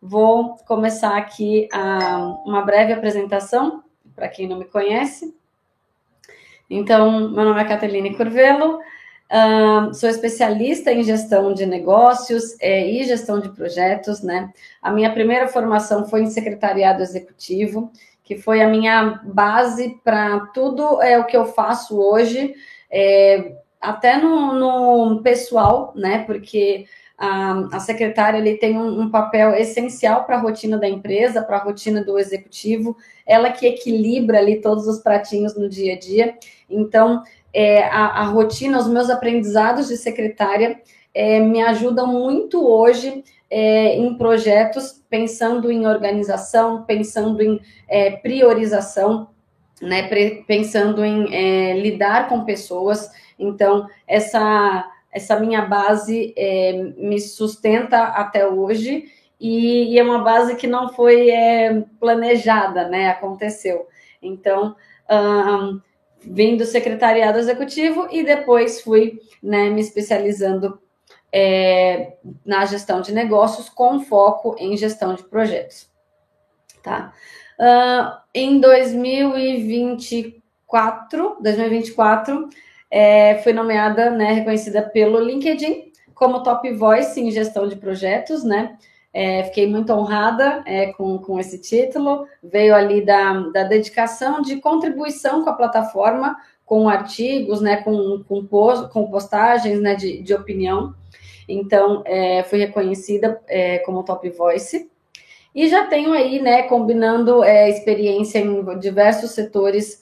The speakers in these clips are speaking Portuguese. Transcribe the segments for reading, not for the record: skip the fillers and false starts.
vou começar aqui uma breve apresentação, para quem não me conhece. Então, meu nome é Cateline Curvelo, sou especialista em gestão de negócios e gestão de projetos, né? A minha primeira formação foi em secretariado executivo, que foi a minha base para tudo o que eu faço hoje, até no pessoal, né? Porque a secretária ali tem um papel essencial para a rotina da empresa, para a rotina do executivo, ela que equilibra ali todos os pratinhos no dia a dia. Então, a rotina, os meus aprendizados de secretária me ajudam muito hoje em projetos, pensando em organização, pensando em priorização, né, pensando em lidar com pessoas. Então, essa minha base me sustenta até hoje e é uma base que não foi planejada, né? Aconteceu. Então, vim do secretariado executivo e depois fui, né, me especializando na gestão de negócios com foco em gestão de projetos. Tá? Em 2024, fui nomeada, né, reconhecida pelo LinkedIn como Top Voice em gestão de projetos, né? Fiquei muito honrada com esse título. Veio ali da dedicação de contribuição com a plataforma, com artigos, né, com postagens, né, de opinião. Então, fui reconhecida como Top Voice. E já tenho aí, né, combinando experiência em diversos setores,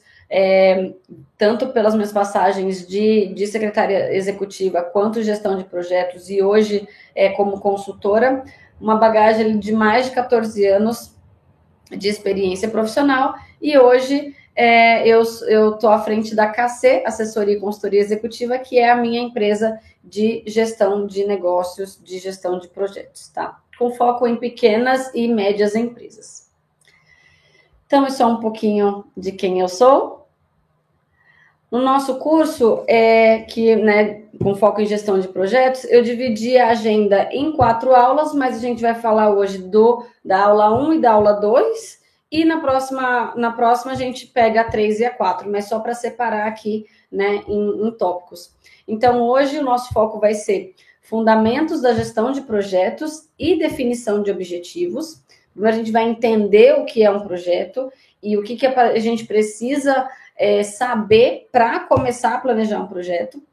tanto pelas minhas passagens de secretária executiva, quanto gestão de projetos, e hoje como consultora, uma bagagem de mais de 14 anos de experiência profissional, e hoje eu estou à frente da KC, Assessoria e Consultoria Executiva, que é a minha empresa de gestão de negócios, de gestão de projetos, tá? Com foco em pequenas e médias empresas. Então, isso é um pouquinho de quem eu sou. No nosso curso, né, com foco em gestão de projetos, eu dividi a agenda em 4 aulas, mas a gente vai falar hoje da aula 1 e da aula 2, e na próxima a gente pega a 3 e a 4, mas só para separar aqui, né, em tópicos. Então, hoje o nosso foco vai ser fundamentos da gestão de projetos e definição de objetivos. Primeiro a gente vai entender o que é um projeto e o que a gente precisa saber para começar a planejar um projeto.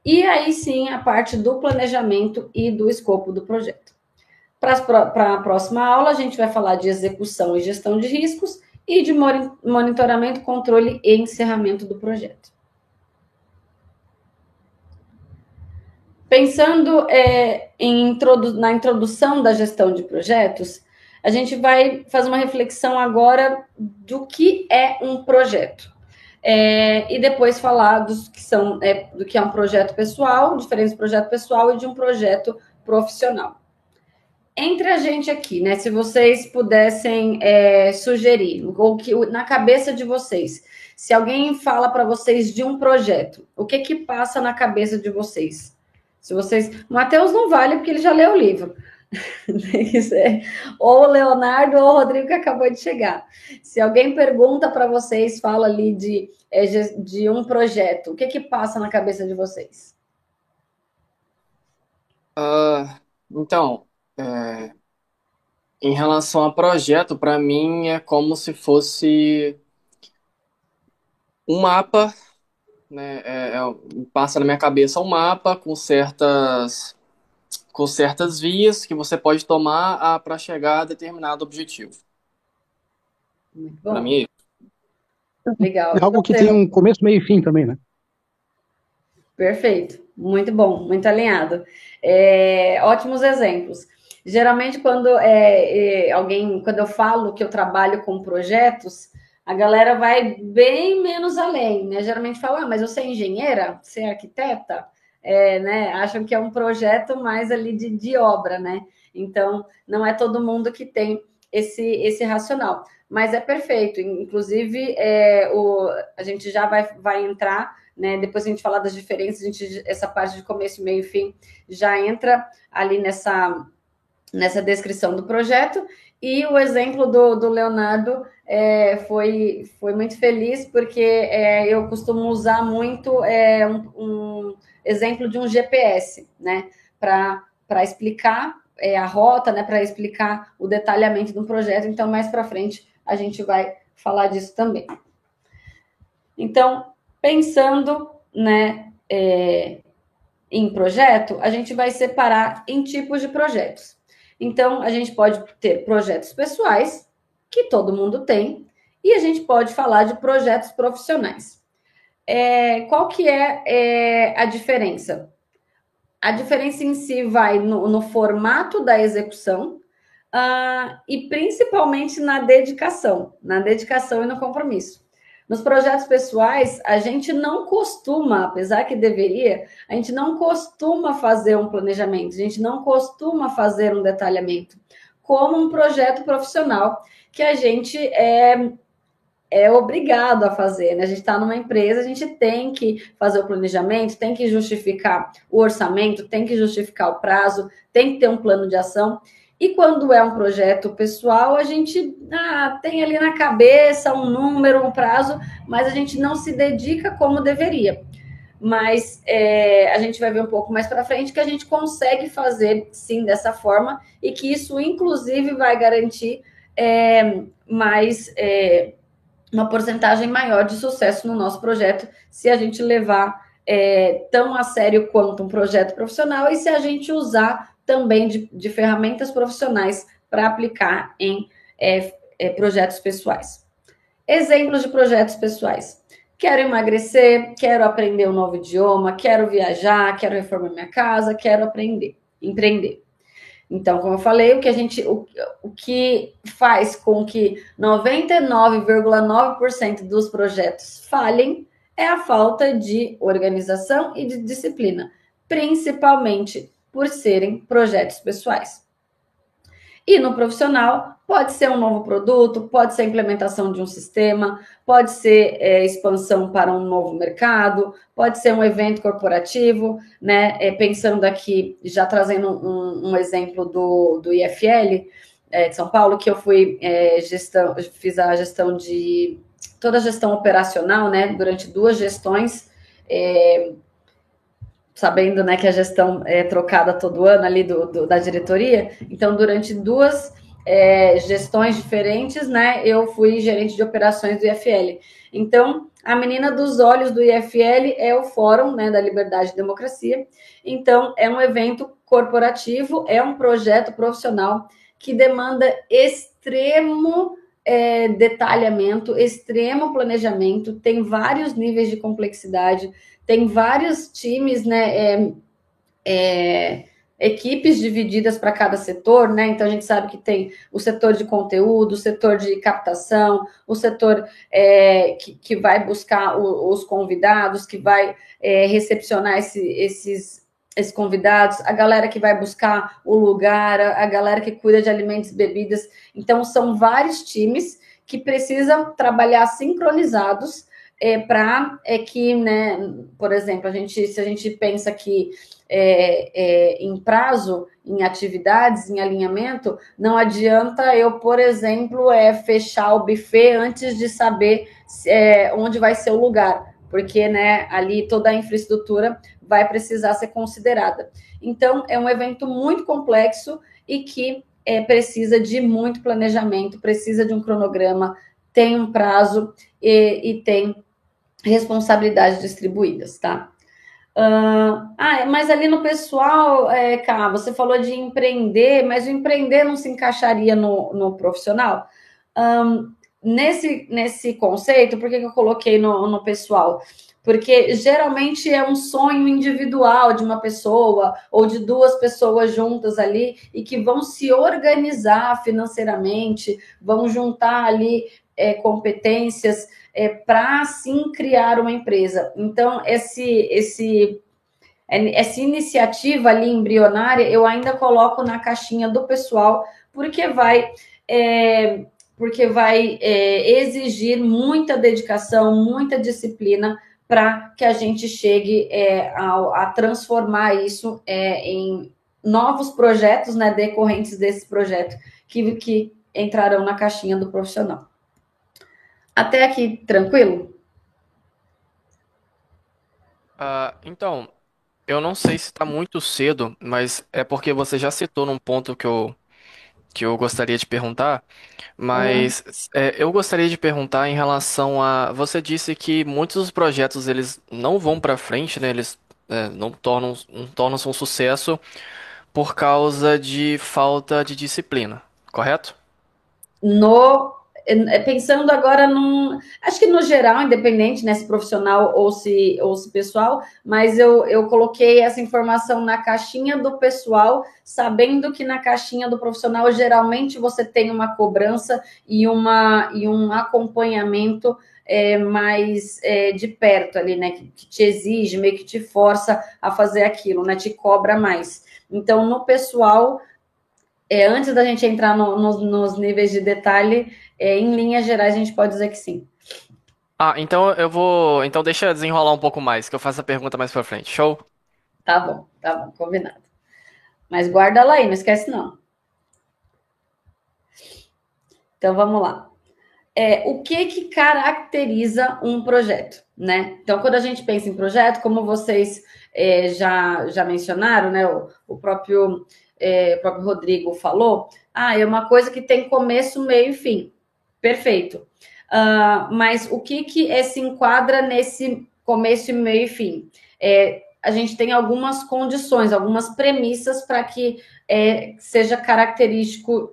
E aí sim a parte do planejamento e do escopo do projeto. Para a próxima aula, a gente vai falar de execução e gestão de riscos e de monitoramento, controle e encerramento do projeto. Pensando na introdução da gestão de projetos, a gente vai fazer uma reflexão agora do que é um projeto. E depois falar do que é um projeto pessoal, diferente do projeto pessoal e de um projeto profissional. Entre a gente aqui, né, se vocês pudessem sugerir, ou que na cabeça de vocês, se alguém fala para vocês de um projeto, o que passa na cabeça de vocês? Se vocês... Matheus não vale porque ele já leu o livro. Ou o Leonardo ou o Rodrigo que acabou de chegar. Se alguém pergunta para vocês, fala ali de um projeto, o que passa na cabeça de vocês? Então, em relação a projeto, para mim é como se fosse um mapa, né? Passa na minha cabeça um mapa com certas vias que você pode tomar para chegar a determinado objetivo. Muito Para bom. mim é isso. Legal. É algo que tem um começo, meio e fim também, né? Perfeito. Muito bom, muito alinhado. Ótimos exemplos. Geralmente, quando eu falo que eu trabalho com projetos, a galera vai bem menos além, né? Geralmente fala, mas você é engenheira? Você é arquiteta? Né? Acham que é um projeto mais ali de obra, né? Então, não é todo mundo que tem esse racional. Mas é perfeito. Inclusive, a gente já vai entrar, né? Depois a gente falar das diferenças, essa parte de começo, meio e fim já entra ali nessa descrição do projeto. E o exemplo do Leonardo foi muito feliz, porque eu costumo usar muito um exemplo de um GPS, né, para explicar a rota, né, para explicar o detalhamento do projeto. Então, mais para frente, a gente vai falar disso também. Então, pensando, né, em projeto, a gente vai separar em tipos de projetos. Então, a gente pode ter projetos pessoais, que todo mundo tem, e a gente pode falar de projetos profissionais. Qual que é a diferença? A diferença em si vai no formato da execução e principalmente na dedicação e no compromisso. Nos projetos pessoais, a gente não costuma, apesar que deveria, a gente não costuma fazer um planejamento, a gente não costuma fazer um detalhamento, como um projeto profissional que a gente é obrigado a fazer, né? A gente está numa empresa, a gente tem que fazer o planejamento, tem que justificar o orçamento, tem que justificar o prazo, tem que ter um plano de ação. E quando é um projeto pessoal, a gente tem ali na cabeça um número, um prazo, mas a gente não se dedica como deveria. Mas a gente vai ver um pouco mais para frente que a gente consegue fazer, sim, dessa forma, e que isso, inclusive, vai garantir uma porcentagem maior de sucesso no nosso projeto, se a gente levar tão a sério quanto um projeto profissional e se a gente usar também de ferramentas profissionais para aplicar em projetos pessoais. Exemplos de projetos pessoais. Quero emagrecer, quero aprender um novo idioma, quero viajar, quero reformar minha casa, quero empreender. Então, como eu falei, o que faz com que 99,9% dos projetos falhem é a falta de organização e de disciplina, principalmente por serem projetos pessoais. E no profissional, pode ser um novo produto, pode ser a implementação de um sistema, pode ser expansão para um novo mercado, pode ser um evento corporativo, né? Pensando aqui, já trazendo um exemplo do IFL de São Paulo, que eu fiz a gestão de toda a gestão operacional, né? Durante 2 gestões, sabendo, né, que a gestão é trocada todo ano ali da diretoria. Então, durante 2 gestões diferentes, né, eu fui gerente de operações do IFL. Então, a menina dos olhos do IFL é o Fórum, né, da Liberdade e Democracia. Então, é um evento corporativo, é um projeto profissional que demanda extremo detalhamento, extremo planejamento, tem vários níveis de complexidade, tem vários times, né, equipes divididas para cada setor, né? Então a gente sabe que tem o setor de conteúdo, o setor de captação, o setor que vai buscar os convidados, que vai recepcionar esses convidados, a galera que vai buscar o lugar, a galera que cuida de alimentos e bebidas. Então são vários times que precisam trabalhar sincronizados para que, né, por exemplo, se a gente pensa que em prazo, em atividades, em alinhamento, não adianta eu, por exemplo, fechar o buffet antes de saber onde vai ser o lugar, porque, né, ali toda a infraestrutura vai precisar ser considerada. Então, é um evento muito complexo e que precisa de muito planejamento, precisa de um cronograma, tem um prazo e tem responsabilidades distribuídas, tá? Mas ali no pessoal, Cá, você falou de empreender, mas o empreender não se encaixaria no profissional? Nesse conceito, por que eu coloquei no pessoal? Porque geralmente é um sonho individual de uma pessoa ou de 2 pessoas juntas ali e que vão se organizar financeiramente, vão juntar ali competências para sim criar uma empresa. Então, essa iniciativa ali embrionária eu ainda coloco na caixinha do pessoal, porque vai exigir muita dedicação, muita disciplina para que a gente chegue a transformar isso em novos projetos, né, decorrentes desse projeto que entrarão na caixinha do profissional. Até aqui, tranquilo? Então, eu não sei se está muito cedo, mas é porque você já citou num ponto que eu gostaria de perguntar, Uhum. mas eu gostaria de perguntar em relação a... Você disse que muitos dos projetos eles não vão para frente, né? Eles não tornam-se um sucesso por causa de falta de disciplina, correto? Pensando agora acho que no geral, independente, né, se profissional ou se pessoal, mas eu coloquei essa informação na caixinha do pessoal, sabendo que na caixinha do profissional geralmente você tem uma cobrança e um acompanhamento mais de perto ali, né, que te exige, meio que te força a fazer aquilo, né, te cobra mais. Então, no pessoal, antes da gente entrar nos níveis de detalhe, em linhas gerais, a gente pode dizer que sim. Então eu vou. Então deixa eu desenrolar um pouco mais, que eu faço a pergunta mais pra frente. Show? Tá bom, combinado. Mas guarda lá aí, não esquece não. Então vamos lá. O que caracteriza um projeto, né? Então, quando a gente pensa em projeto, como vocês já mencionaram, né? O próprio Rodrigo falou, é uma coisa que tem começo, meio e fim. Perfeito. Mas o que se enquadra nesse começo, meio e fim? A gente tem algumas condições, algumas premissas para que seja característico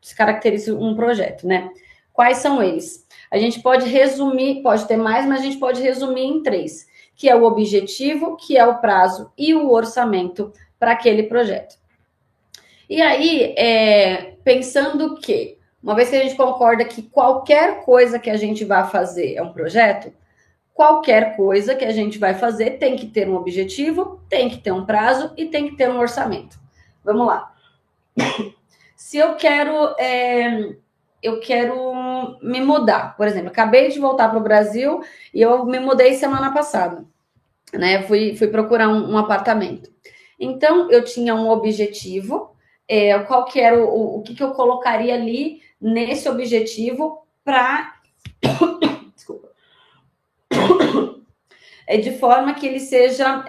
se caracterize um projeto, né? Quais são eles? A gente pode resumir, pode ter mais, mas a gente pode resumir em três, que é o objetivo, que é o prazo e o orçamento para aquele projeto. E aí, pensando que, uma vez que a gente concorda que qualquer coisa que a gente vai fazer é um projeto, qualquer coisa que a gente vai fazer tem que ter um objetivo, tem que ter um prazo e tem que ter um orçamento. Vamos lá. Se eu quero me mudar, por exemplo, acabei de voltar para o Brasil e eu me mudei semana passada, né? Fui procurar um apartamento. Então, eu tinha um objetivo, qual que era o que eu colocaria ali nesse objetivo para... Desculpa. De forma que ele seja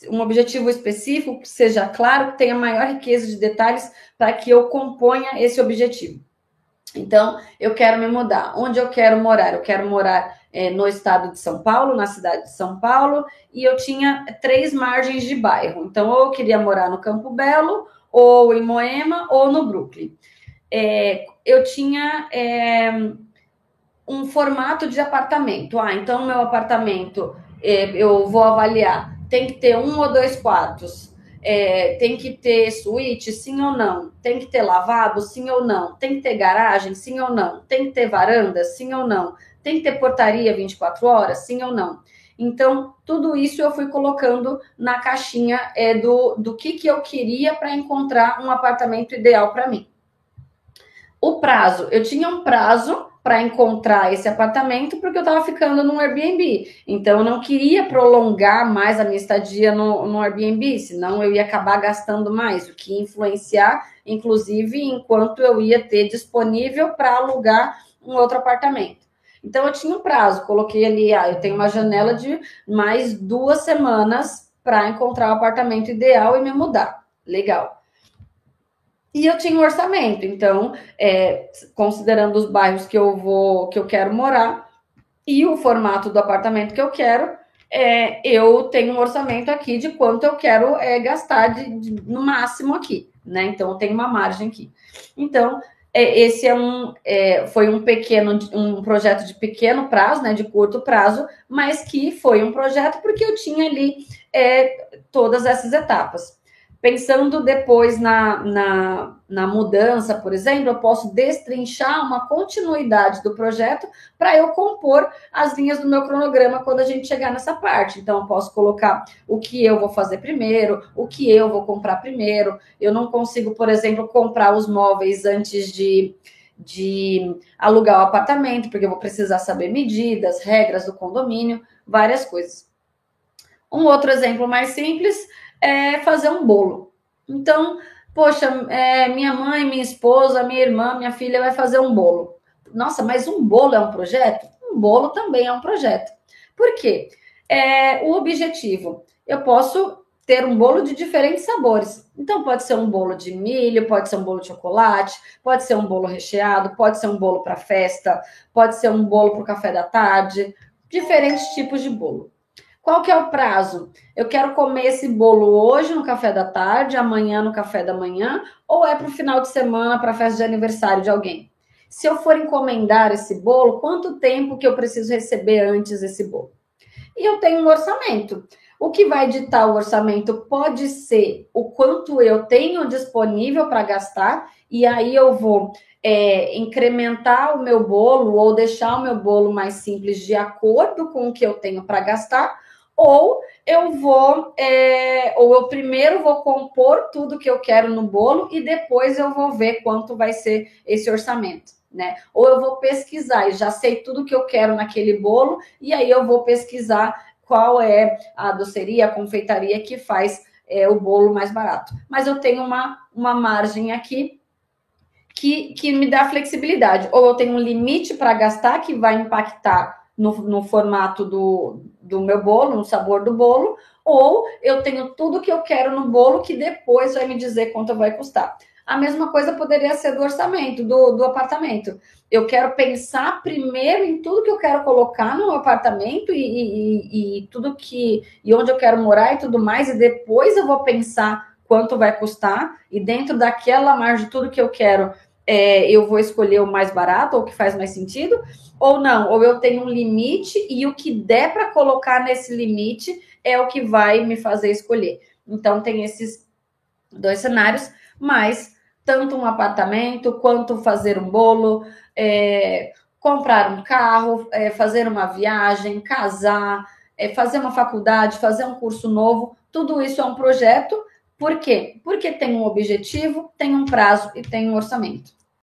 um objetivo específico, que seja claro, que tenha maior riqueza de detalhes para que eu componha esse objetivo. Então, eu quero me mudar. Onde eu quero morar? Eu quero morar no estado de São Paulo, na cidade de São Paulo, e eu tinha 3 margens de bairro. Então, ou eu queria morar no Campo Belo, ou em Moema, ou no Brooklyn. Eu tinha um formato de apartamento. Então, meu apartamento, eu vou avaliar, tem que ter 1 ou 2 quartos. Tem que ter suíte, sim ou não? Tem que ter lavabo, sim ou não? Tem que ter garagem, sim ou não? Tem que ter varanda, sim ou não? Tem que ter portaria 24 horas, sim ou não? Então, tudo isso eu fui colocando na caixinha do que eu queria para encontrar um apartamento ideal para mim. O prazo, eu tinha um prazo para encontrar esse apartamento porque eu estava ficando num Airbnb. Então, eu não queria prolongar mais a minha estadia no Airbnb, senão eu ia acabar gastando mais, o que ia influenciar, inclusive, enquanto eu ia ter disponível para alugar um outro apartamento. Então, eu tinha um prazo, coloquei ali, eu tenho uma janela de mais 2 semanas para encontrar o apartamento ideal e me mudar. Legal. E eu tinha um orçamento, então, considerando os bairros que eu quero morar e o formato do apartamento que eu quero, eu tenho um orçamento aqui de quanto eu quero gastar no máximo aqui, né? Então, eu tenho uma margem aqui. Então, esse foi um projeto de pequeno prazo, né? De curto prazo, mas que foi um projeto porque eu tinha ali todas essas etapas. Pensando depois na mudança, por exemplo, eu posso destrinchar uma continuidade do projeto para eu compor as linhas do meu cronograma quando a gente chegar nessa parte. Então, eu posso colocar o que eu vou fazer primeiro, o que eu vou comprar primeiro. Eu não consigo, por exemplo, comprar os móveis antes de alugar o apartamento, porque eu vou precisar saber medidas, regras do condomínio, várias coisas. Um outro exemplo mais simples fazer um bolo. Então, poxa, minha mãe, minha esposa, minha irmã, minha filha vai fazer um bolo. Nossa, mas um bolo é um projeto? Um bolo também é um projeto. Por quê? O objetivo. Eu posso ter um bolo de diferentes sabores. Então, pode ser um bolo de milho, pode ser um bolo de chocolate, pode ser um bolo recheado, pode ser um bolo para festa, pode ser um bolo para o café da tarde, diferentes tipos de bolo. Qual que é o prazo? Eu quero comer esse bolo hoje no café da tarde, amanhã no café da manhã, ou é para o final de semana, para a festa de aniversário de alguém? Se eu for encomendar esse bolo, quanto tempo que eu preciso receber antes esse bolo? E eu tenho um orçamento. O que vai ditar o orçamento pode ser o quanto eu tenho disponível para gastar, e aí eu vou incrementar o meu bolo ou deixar o meu bolo mais simples de acordo com o que eu tenho para gastar, ou ou eu primeiro vou compor tudo que eu quero no bolo e depois eu vou ver quanto vai ser esse orçamento, né? Ou eu vou pesquisar e já sei tudo que eu quero naquele bolo e aí eu vou pesquisar qual é a doceria, a confeitaria que faz o bolo mais barato. Mas eu tenho uma margem aqui que me dá flexibilidade. Ou eu tenho um limite para gastar que vai impactar no formato do meu bolo, no sabor do bolo, ou eu tenho tudo que eu quero no bolo que depois vai me dizer quanto vai custar. A mesma coisa poderia ser do orçamento, do apartamento. Eu quero pensar primeiro em tudo que eu quero colocar no apartamento e tudo e onde eu quero morar e tudo mais, e depois eu vou pensar quanto vai custar, e dentro daquela margem de tudo que eu quero, eu vou escolher o mais barato ou o que faz mais sentido, ou não, ou eu tenho um limite e o que der para colocar nesse limite é o que vai me fazer escolher. Então, tem esses dois cenários, mas tanto um apartamento quanto fazer um bolo, comprar um carro, fazer uma viagem, casar, fazer uma faculdade, fazer um curso novo, tudo isso é um projeto. Por quê? Porque tem um objetivo, tem um prazo e tem um orçamento.